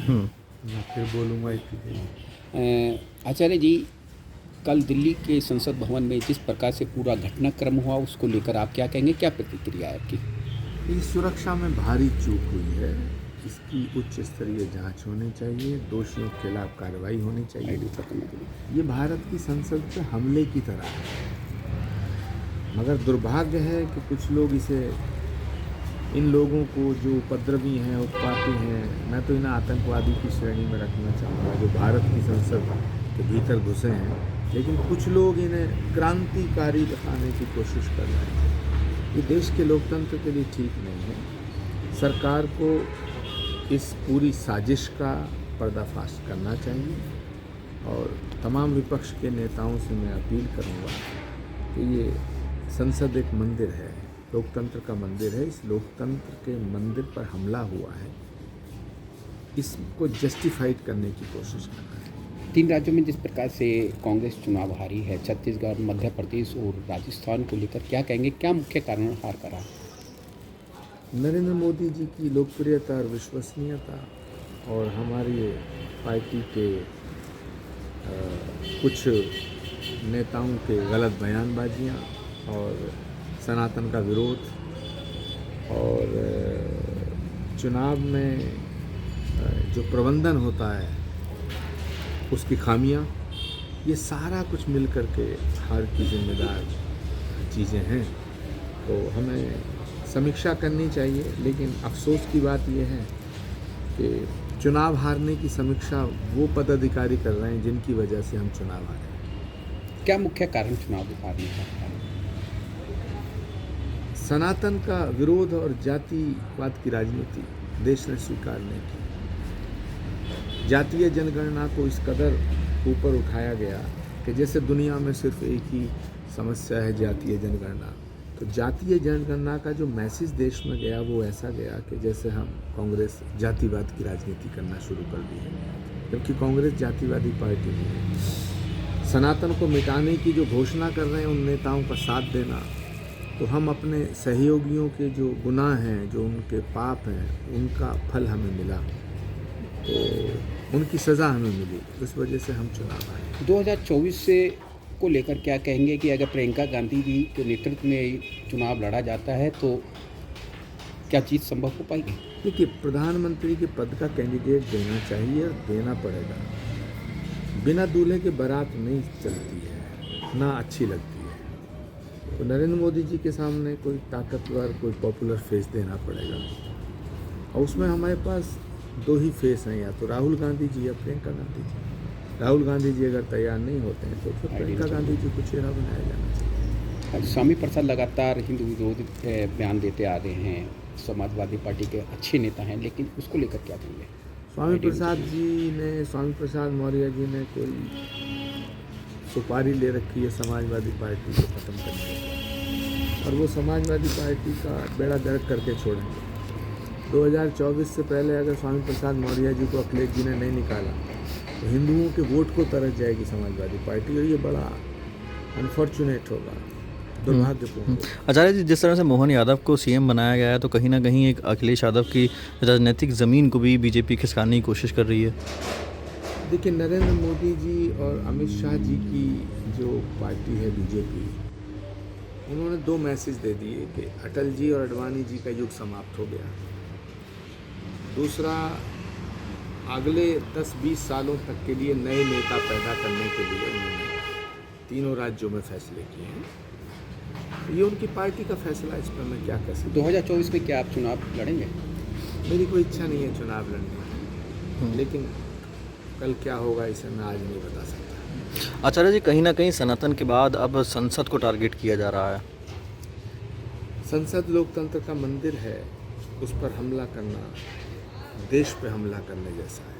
मैं फिर बोलूँगा इतनी। आचार्य जी, कल दिल्ली के संसद भवन में जिस प्रकार से पूरा घटनाक्रम हुआ उसको लेकर आप क्या कहेंगे, क्या प्रतिक्रिया है आपकी? इस सुरक्षा में भारी चूक हुई है, इसकी उच्च स्तरीय जांच होनी चाहिए, दोषियों के खिलाफ कार्रवाई होनी चाहिए। ये भारत की संसद पे हमले की तरह है, मगर दुर्भाग्य है कि कुछ लोग इसे, इन लोगों को जो उपद्रवी हैं, उत्पाती हैं, मैं तो इन्हें आतंकवादी की श्रेणी में रखना चाहूँगा, जो भारत की संसद के भीतर घुसे हैं, लेकिन कुछ लोग इन्हें क्रांतिकारी दिखाने की कोशिश कर रहे हैं। ये देश के लोकतंत्र के लिए ठीक नहीं है। सरकार को इस पूरी साजिश का पर्दाफाश करना चाहिए और तमाम विपक्ष के नेताओं से मैं अपील करूँगा कि ये संसद एक मंदिर है, लोकतंत्र का मंदिर है, इस लोकतंत्र के मंदिर पर हमला हुआ है, इसको जस्टिफाइड करने की कोशिश करना है। 3 राज्यों में जिस प्रकार से कांग्रेस चुनाव हारी है, छत्तीसगढ़, मध्य प्रदेश और राजस्थान को लेकर क्या कहेंगे, क्या मुख्य कारण हार का रहा? नरेंद्र मोदी जी की लोकप्रियता और विश्वसनीयता और हमारी पार्टी के कुछ नेताओं के गलत बयानबाजियाँ और सनातन का विरोध और चुनाव में जो प्रबंधन होता है उसकी खामियां, ये सारा कुछ मिल कर के हार की जिम्मेदार चीज़ें हैं। तो हमें समीक्षा करनी चाहिए, लेकिन अफसोस की बात यह है कि चुनाव हारने की समीक्षा वो पदाधिकारी कर रहे हैं जिनकी वजह से हम चुनाव हारे। क्या मुख्य कारण चुनाव हारने का? सनातन का विरोध और जातिवाद की राजनीति देश ने स्वीकार नहीं की। जातीय जनगणना को इस कदर ऊपर उठाया गया कि जैसे दुनिया में सिर्फ एक ही समस्या है, जातीय जनगणना। तो जातीय जनगणना का जो मैसेज देश में गया वो ऐसा गया कि जैसे हम कांग्रेस जातिवाद की राजनीति करना शुरू कर दी है, जबकि कांग्रेस जातिवादी पार्टी नहीं है। सनातन को मिटाने की जो घोषणा कर रहे हैं उन नेताओं का साथ देना, तो हम अपने सहयोगियों के जो गुनाह हैं, जो उनके पाप हैं, उनका फल हमें मिला, तो उनकी सज़ा हमें मिली, इस वजह से हम चुनाव आए। 2024 से को लेकर क्या कहेंगे कि अगर प्रियंका गांधी जी के नेतृत्व में चुनाव लड़ा जाता है तो क्या चीज़ संभव हो पाएगी? देखिए, प्रधानमंत्री के पद का कैंडिडेट देना चाहिए और देना पड़ेगा। बिना दूल्हे के बारात नहीं चलती है, ना अच्छी लगती है। तो नरेंद्र मोदी जी के सामने कोई ताकतवर, कोई पॉपुलर फेस देना पड़ेगा, और उसमें हमारे पास 2 ही फेस हैं, या तो राहुल गांधी जी या प्रियंका गांधी जी। राहुल गांधी जी अगर तैयार नहीं होते हैं तो फिर प्रियंका गांधी जी को चेहरा बनाया जाना चाहिए। स्वामी प्रसाद लगातार हिंदू विरोधी बयान देते आ रहे हैं, समाजवादी पार्टी के अच्छे नेता हैं, लेकिन उसको लेकर क्या कहेंगे? स्वामी प्रसाद मौर्य जी ने कोई सुपारी ले रखी है समाजवादी पार्टी को ख़त्म करने की, और वो समाजवादी पार्टी का बेड़ा गर्क करके छोड़ेंगे। 2024 से पहले अगर स्वामी प्रसाद मौर्य जी को अखिलेश जी ने नहीं निकाला तो हिंदुओं के वोट को तरस जाएगी समाजवादी पार्टी, और ये बड़ा अनफॉर्चुनेट होगा, दुर्भाग्यपूर्ण। आचार्य जी, जिस तरह से मोहन यादव को सीएम बनाया गया है, तो कहीं ना कहीं एक अखिलेश यादव की राजनीतिक ज़मीन को भी बीजेपी खिसकाने की कोशिश कर रही है। देखिए, नरेंद्र मोदी जी और अमित शाह जी की जो पार्टी है बीजेपी, उन्होंने 2 मैसेज दे दिए कि अटल जी और अडवाणी जी का युग समाप्त हो गया। दूसरा, अगले 10-20 सालों तक के लिए नए नेता पैदा करने के लिए उन्होंने 3 राज्यों में फैसले किए हैं। ये उनकी पार्टी का फैसला, इस पर मैं क्या कह सकता हूँ। 2024 में क्या आप चुनाव लड़ेंगे? मेरी कोई इच्छा नहीं है चुनाव लड़ने की, लेकिन कल क्या होगा इसे मैं आज नहीं बता सकता। आचार्य जी, कहीं ना कहीं सनातन के बाद अब संसद को टारगेट किया जा रहा है। संसद लोकतंत्र का मंदिर है, उस पर हमला करना देश पे हमला करने जैसा है।